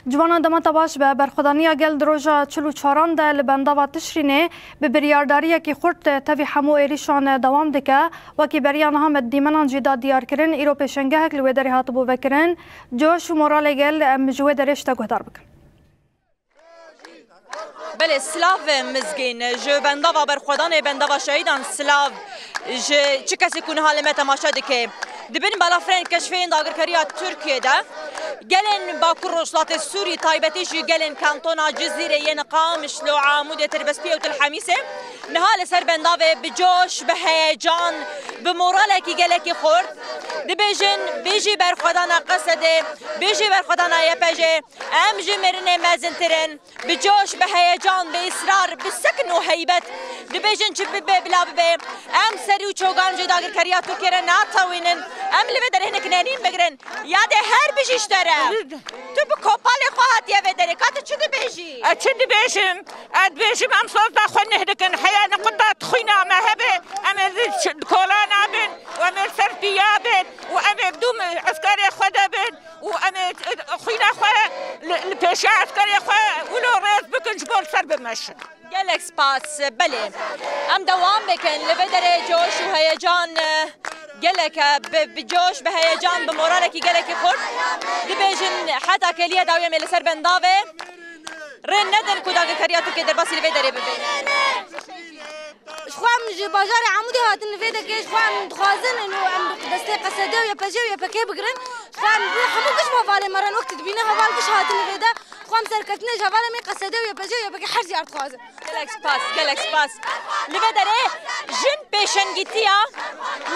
جوانا دمتا باش به برخودانیا گل دروژا 44 ده لبنداوا تشرینه به بریارداریه که خورد تاوی همو ایریشان دوام دکه وکی بریان هم دیمنان جدا دیار کرن ایرو پیشنگه هک لوی داری هاتو بو وکرن جوش و مورال گل مجوه دریش تا گهدار بکن. بله سلاو مزگین جو بنداوا برخودان بنداوا شهیدان سلاو چه کسی کنه حال ما تماشا دکه دبن بالافرین کشفین داگرکریا ترکیه ده گلن باکو روشلات سوری تایبتیش گلن کانتونا جزیره ین قامش لو عامود تربسپی و تلحمیسه نهال سر بنداوه بجوش به هیجان به موراله کی گله کی خورد دبیجن بیجی برخودانا قصده بیجی برخودانا یپجه ام جمرن مزنترن بجوش به هیجان به اصرار به سکن و هیبت دبیجن چه بلا به ام سری و چوگان جو داگرکریا تو کره ناتوینن ام لیو در هنک نین بگرن یاد هر بیجیش داره تو به کوپال خواهد یه داره کات چه بیجی چه بیجیم اد بیجیم ام صوت خود نهدکن حیا نقطه خوینا مهبه ام کولان ابن و ام سرتیا بن و ام بدوم عسكري خود بن و ام خوینا خو پیش عسكري خو ولو رئیس بکن جبال سر بمشن گلک سپاس بله ام دوام بکن لبدر جوش و هیجان گلک بجوش به هیجان به مورالکی گلکی خورد دبیجن حتی کلیه داویه میل سر بنداوه رن ندن کداغ کریاتو که در باسی لبدره ببین شخوام بازار عمودي هاتن لفيدا كيش شخوام دخازن انه ام دستي قصده ويا باجي ويا باكي بقرن شخوام حمو كش مفالي مرن وقت تبينا هوال كش هاتن لفيدا شخوام سركتنا جوالا مي قصده ويا باجي ويا باكي حرزي ارد خازن گلک سپاس لبدره جن پیشنگیتیا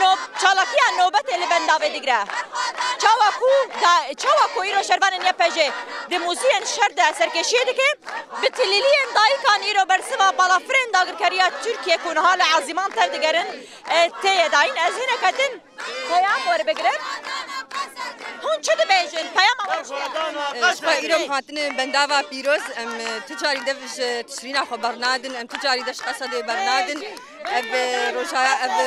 نوب چالاکیا نوبت لبنداوه دیگره چاواکو ایرو شروان نیا پجه دموزین شرده سرکشیه دکه بتلیلین دایکان ایرو برسوا بالافرین داگرکریا ترکیه کن حال عظیمان تر دگرن تیه داین از هنه کدن پیام واره بگرن هون چه بیجن پیام شخوا ایرو خاطن بنداوا پیروز ام تجاری دفش تشرین خو برنادن ام تجاری دش قصده برنادن اب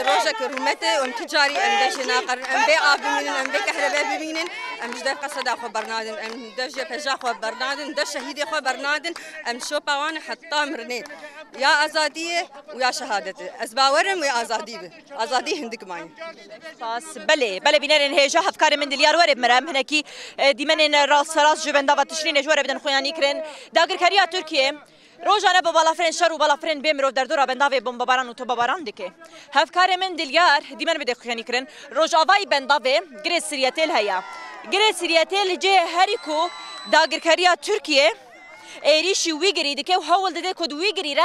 روجا كرومته ام تجاري ام دش ناقر ام بيع بمين ام بيع كهرباء بمين ام جدا قصد خو برنادن ام دش بجا خو برنادن دش شهيد خو برنادن ام شو باوان حتى مرني يا ازاديه ويا شهادته ازباورم ويا ازاديه ازاديه هندك معي خاص بله بینن هجا افکار من دلیار ورب مرام هنکی دیمن راس جوبندا و تشرین جوار بدن خویانی کرن داگرکریا ترکیه روزانه با بالافرین شر و بالافرین بمرو در دورا بنداوی بمباران و تو بباران دکه هفکار من دلیار دیمن بده خویانی کرن روزاوی بنداوی گریز سریاتل هیا گریز سریاتل جه هریکو داگرکریا ترکیه ایریشی ویگری دکه و هول داده کد ویگری را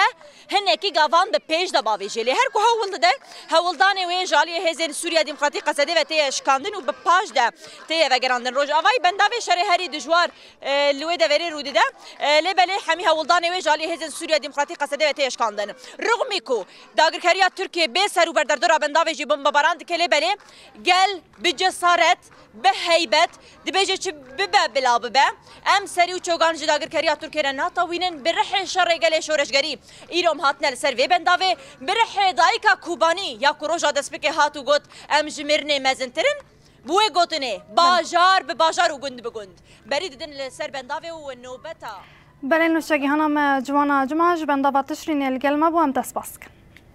هنکی گاوان به پیش دباوی جلی هر کو هول داده هول دانه وی جالی هزین سوریا دموکراتی قصده و تی شکاندن و به پاش ده تی و گراندن روز آوای بنداوی شر هری دجوار لوی دوری رو دیده لبله همی هول دانه وی جالی هزین سوریا دموکراتی قصده و تی شکاندن رغمی کو داگرکریا ترکیه به سر و بردار دورا بنداوی جی بمباران که لبله گل بجسارت به هیبت دبیجه چه بلا ببه ام سری و چوگان داگرکریا ترکیه ناتوینن برح شر گله شورشگری ایرم هاتن لسر وی بنداوه برح دایکا کوبانی یا کروجا دسپک هاتو گوت ام جمرنه مزنترن بوی گوتنه باجار به باجار و گند به گند بری دیدن لسر بنداوه و نوبتا بله نوشگی هنم جوانا جمعه بنداوا تشرین الگل ما بو هم دست باس کن